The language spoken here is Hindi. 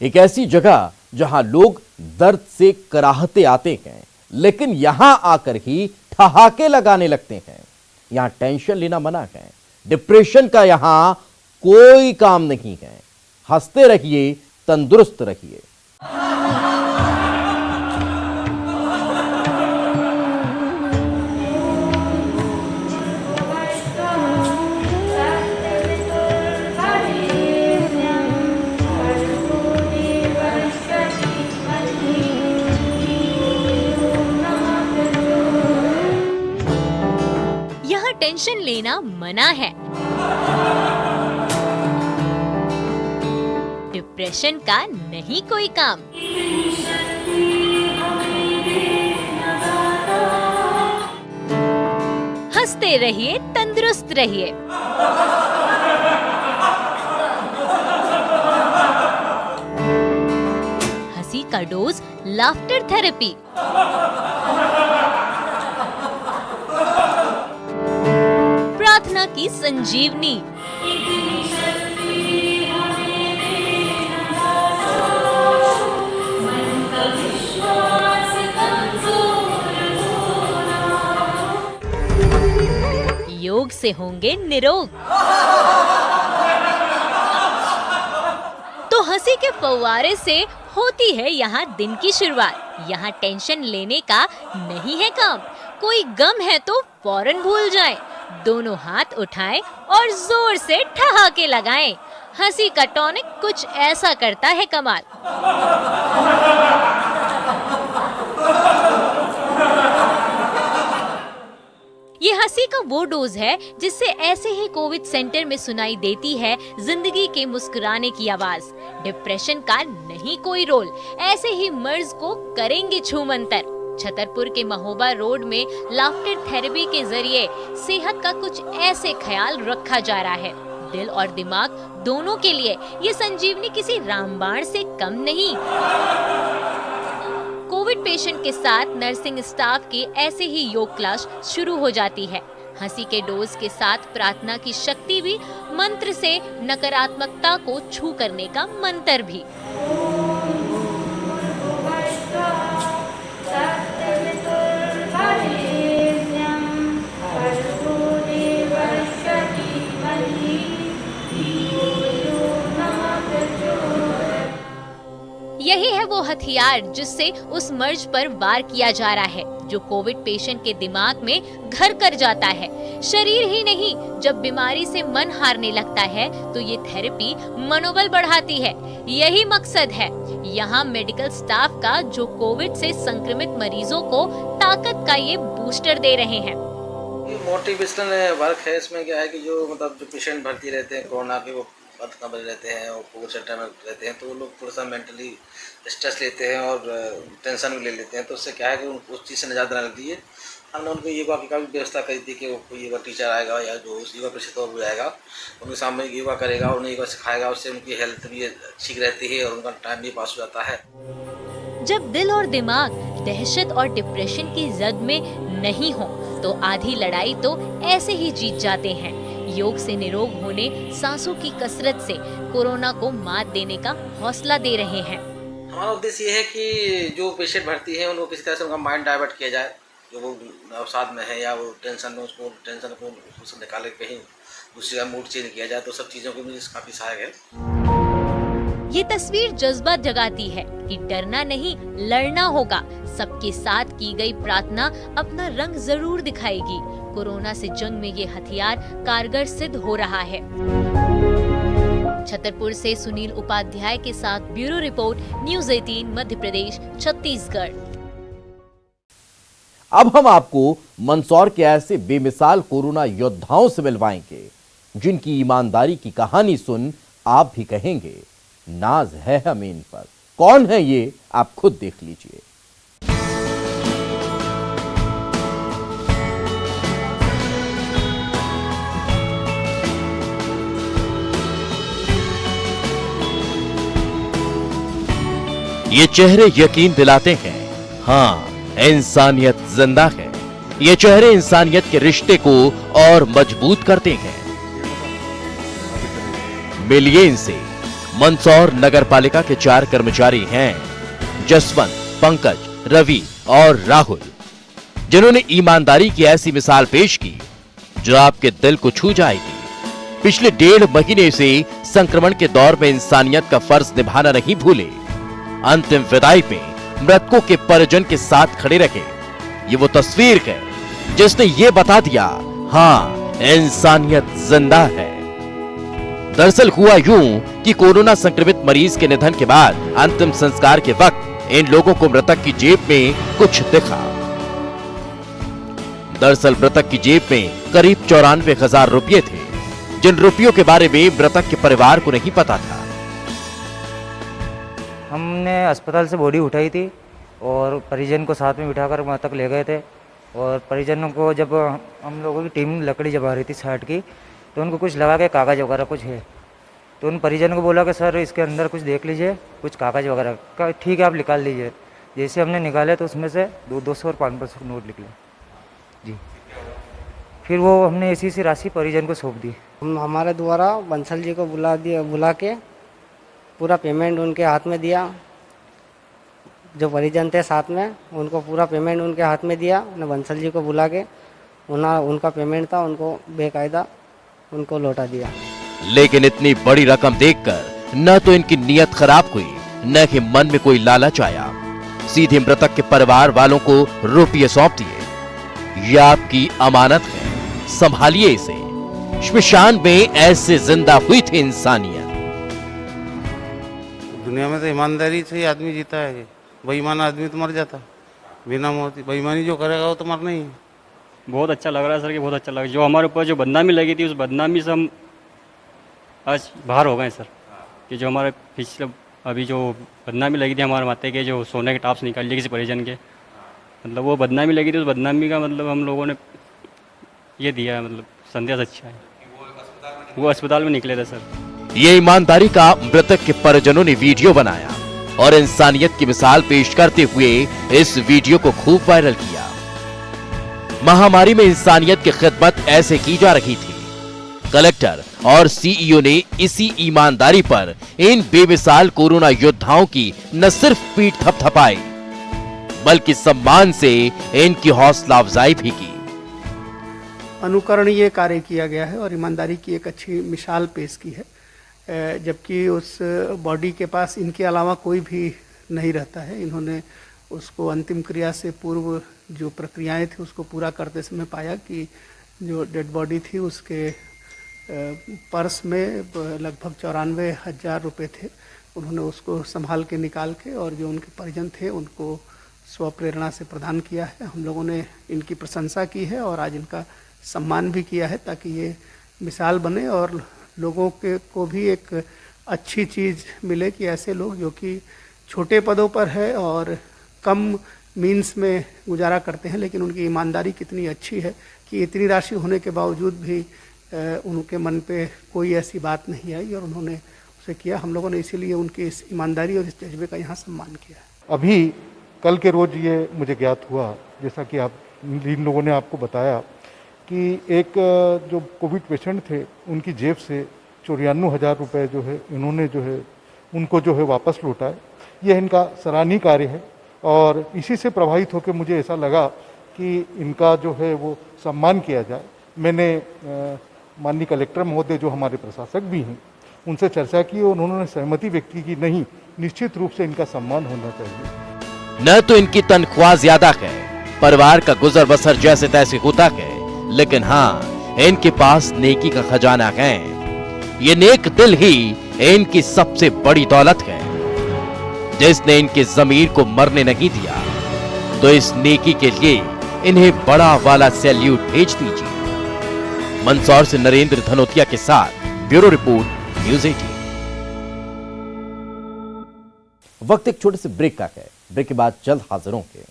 एक ऐसी जगह जहां लोग दर्द से कराहते आते हैं, लेकिन यहां आकर ही ठहाके लगाने लगते हैं। यहां टेंशन लेना मना है, डिप्रेशन का यहां कोई काम नहीं है। हंसते रहिए, तंदुरुस्त रहिए। यहाँ टेंशन लेना मना है। डिप्रेशन का नहीं कोई काम। हंसते रहिए, तंदुरुस्त रहिए। हंसी का डोज लाफ्टर थेरेपी। प्रार्थना की संजीवनी। योग से होंगे निरोग। तो हंसी के फव्वारे से होती है यहाँ दिन की शुरुआत। यहाँ टेंशन लेने का नहीं है काम। कोई गम है तो फौरन भूल जाएं। दोनों हाथ उठाएं और जोर से ठहाके लगाएं। हंसी का टॉनिक कुछ ऐसा करता है कमाल। ये हंसी का वो डोज है जिससे ऐसे ही कोविड सेंटर में सुनाई देती है जिंदगी के मुस्कुराने की आवाज। डिप्रेशन का नहीं कोई रोल, ऐसे ही मर्ज को करेंगे छूमंतर। छतरपुर के महोबा रोड में लाफ्टर थेरेपी के जरिए सेहत का कुछ ऐसे ख्याल रखा जा रहा है। दिल और दिमाग दोनों के लिए ये संजीवनी किसी रामबाण से कम नहीं। कोविड पेशेंट के साथ नर्सिंग स्टाफ की ऐसे ही योग क्लास शुरू हो जाती है। हंसी के डोज के साथ प्रार्थना की शक्ति भी, मंत्र से नकारात्मकता को छू करने का मंत्र भी। यही है वो हथियार जिससे उस मर्ज पर वार किया जा रहा है जो कोविड पेशेंट के दिमाग में घर कर जाता है। शरीर ही नहीं, जब बीमारी से मन हारने लगता है तो ये थेरेपी मनोबल बढ़ाती है। यही मकसद है यहाँ मेडिकल स्टाफ का, जो कोविड से संक्रमित मरीजों को ताकत का ये बूस्टर दे रहे हैं। मोटिवेशनल वर्क है। इसमें क्या है कि जो पेशेंट भर्ती रहते हैं कोरोना के, वो बदकमर रहते हैं और कोविड सेंटर में रहते हैं, तो वो लोग थोड़ा सा मेंटली स्ट्रेस लेते हैं और टेंशन भी ले लेते हैं। तो उससे क्या है कि उनको उस चीज़ से निजात दिलाने के लिए हमने उनको योगा की काफ़ी व्यवस्था करी थी कि वो कोई योगा टीचर आएगा या जो योगा प्रशिक्षक हो जाएगा, उनके सामने योगा करेगा और उन्हें योगा सिखाएगा। उससे उनकी हेल्थ भी ठीक रहती है और उनका टाइम भी पास हो जाता है। जब दिल और दिमाग दहशत और डिप्रेशन की जद में नहीं हो तो आधी लड़ाई तो ऐसे ही जीत जाते हैं। योग से निरोग होने, सांसों की कसरत से कोरोना को मात देने का हौसला दे रहे हैं। हमारा उद्देश्य ये है कि जो पेशेंट भर्ती है उनको किसी तरह से उनका माइंड डाइवर्ट किया जाए, जो वो अवसाद में है या वो टेंशन में, उसको टेंशन को उससे निकाल के कहीं दूसरी का मूड चेंज किया जाए, तो सब चीज़ों के लिए काफ़ी सहायक है। ये तस्वीर जज्बा जगाती है कि डरना नहीं, लड़ना होगा। सबके साथ की गई प्रार्थना अपना रंग जरूर दिखाएगी। कोरोना से जंग में ये हथियार कारगर सिद्ध हो रहा है। छतरपुर से सुनील उपाध्याय के साथ bureau report, news 18 Madhya Pradesh, Chhattisgarh. अब हम आपको मंदसौर के ऐसे बेमिसाल कोरोना योद्धाओं से मिलवाएंगे जिनकी ईमानदारी की कहानी सुन आप भी कहेंगे नाज है हमें इन पर। कौन है ये, आप खुद देख लीजिए। ये चेहरे यकीन दिलाते हैं, हाँ, इंसानियत जिंदा है। ये चेहरे इंसानियत के रिश्ते को और मजबूत करते हैं। मिलिए इनसे, मंदसौर नगर पालिका के 4 कर्मचारी हैं जसवंत, पंकज, रवि और राहुल, जिन्होंने ईमानदारी की ऐसी मिसाल पेश की जो आपके दिल को छू जाएगी। पिछले 1.5 महीने से संक्रमण के दौर में इंसानियत का फर्ज निभाना नहीं भूले। अंतिम विदाई पे मृतकों के परिजन के साथ खड़े रहे। ये वो तस्वीर है जिसने ये बता दिया, हाँ, इंसानियत जिंदा है। दरअसल हुआ यूं कि कोरोना संक्रमित मरीज के निधन के बाद अंतिम संस्कार के वक्त इन लोगों को मृतक की जेब में कुछ दिखा। दरअसल मृतक की जेब में करीब 94,000 रुपये थे, जिन रुपयों के बारे में मृतक के परिवार को नहीं पता था। हमने अस्पताल से बॉडी उठाई थी और परिजन को साथ में बिठाकर वहाँ तक ले गए थे। और परिजनों को जब हम लोगों की टीम लकड़ी जब आ रही थी साइड की, तो उनको कुछ लगा के कागज़ वगैरह कुछ है, तो उन परिजन को बोला कि सर इसके अंदर कुछ देख लीजिए, कुछ कागज़ वगैरह का, ठीक है आप निकाल लीजिए। जैसे हमने निकाले तो उसमें से 200 और 500 नोट निकले जी। फिर वो हमने इसी सी राशि परिजन को सौंप दी। हम हमारे द्वारा बंसल जी को बुला के पूरा पेमेंट उनके हाथ में दिया। जो परिजन थे साथ में उनको पूरा पेमेंट उनके हाथ में दिया। उन्हें बंसल जी को बुला के उनका पेमेंट था, उनको बेकायदा उनको लौटा दिया। लेकिन इतनी बड़ी रकम देखकर न तो इनकी नीयत खराब हुई, न कि मन में कोई लालच आया। सीधे मृतक के परिवार वालों को रुपये सौंप दिए। यह आपकी अमानत है, संभालिए इसे। श्मशान में ऐसे जिंदा हुई थी इंसानियत। दुनिया में तो ईमानदारी से ही आदमी जीता है। बेईमान आदमी तो मर जाता बिना मौत। बेईमानी जो करेगा वो तो मरना ही है। बहुत अच्छा लग रहा है सर, कि बहुत अच्छा लगा। जो हमारे ऊपर जो बदनामी लगी थी, उस बदनामी से हम आज बाहर हो गए सर। कि जो हमारे पिछले अभी जो बदनामी लगी थी हमारे माथे के, जो सोने के टाप्स निकाल लिए किसी परिजन के, मतलब वो बदनामी लगी थी, उस बदनामी का मतलब हम लोगों ने ये दिया है, मतलब संदेश अच्छा है। वो अस्पताल में निकले थे सर। ये ईमानदारी का मृतक के परिजनों ने वीडियो बनाया और इंसानियत की मिसाल पेश करते हुए इस वीडियो को खूब वायरल किया। महामारी में इंसानियत की खिदमत ऐसे की जा रही थी। कलेक्टर और सीईओ ने इसी ईमानदारी पर इन बेमिसाल कोरोना योद्धाओं की न सिर्फ पीठ थपथपाई, बल्कि सम्मान से इनकी हौसला अफजाई भी की। अनुकरणीय कार्य किया गया है और ईमानदारी की एक अच्छी मिसाल पेश की है। जबकि उस बॉडी के पास इनके अलावा कोई भी नहीं रहता है। इन्होंने उसको अंतिम क्रिया से पूर्व जो प्रक्रियाएं थी उसको पूरा करते समय पाया कि जो डेड बॉडी थी उसके पर्स में लगभग 94,000 रुपये थे। उन्होंने उसको संभाल के निकाल के और जो उनके परिजन थे उनको स्वप्रेरणा से प्रदान किया है। हम लोगों ने इनकी प्रशंसा की है और आज इनका सम्मान भी किया है, ताकि ये मिसाल बने और लोगों के को भी एक अच्छी चीज़ मिले कि ऐसे लोग जो कि छोटे पदों पर है और कम मीन्स में गुजारा करते हैं, लेकिन उनकी ईमानदारी कितनी अच्छी है कि इतनी राशि होने के बावजूद भी उनके मन पे कोई ऐसी बात नहीं आई और उन्होंने उसे किया। हम लोगों ने इसीलिए उनकी इस ईमानदारी और इस जज्बे का यहाँ सम्मान किया है। अभी कल के रोज ये मुझे ज्ञात हुआ, जैसा कि आप इन लोगों ने आपको बताया, कि एक जो कोविड पेशेंट थे उनकी जेब से 94,000 रुपये जो है इन्होंने जो है उनको जो है वापस लौटाए। यह इनका सराहनीय कार्य है और इसी से प्रभावित होकर मुझे ऐसा लगा कि इनका जो है वो सम्मान किया जाए। मैंने माननीय कलेक्टर महोदय जो हमारे प्रशासक भी हैं उनसे चर्चा की और उन्होंने सहमति व्यक्त की कि नहीं, निश्चित रूप से इनका सम्मान होना चाहिए। न तो इनकी तनख्वाह ज्यादा है, परिवार का गुजर बसर जैसे तैसे होता है, लेकिन हाँ, इनके पास नेकी का खजाना है। ये नेक दिल ही इनकी सबसे बड़ी दौलत है, जिसने इनके ज़मीर को मरने नहीं दिया। तो इस नेकी के लिए इन्हें बड़ा वाला सैल्यूट भेज दीजिए। मंदसौर से नरेंद्र धनोतिया के साथ ब्यूरो रिपोर्ट, न्यूज़ 18। वक्त एक छोटे से ब्रेक का है। ब्रेक के बाद जल्द हाजिर होंगे।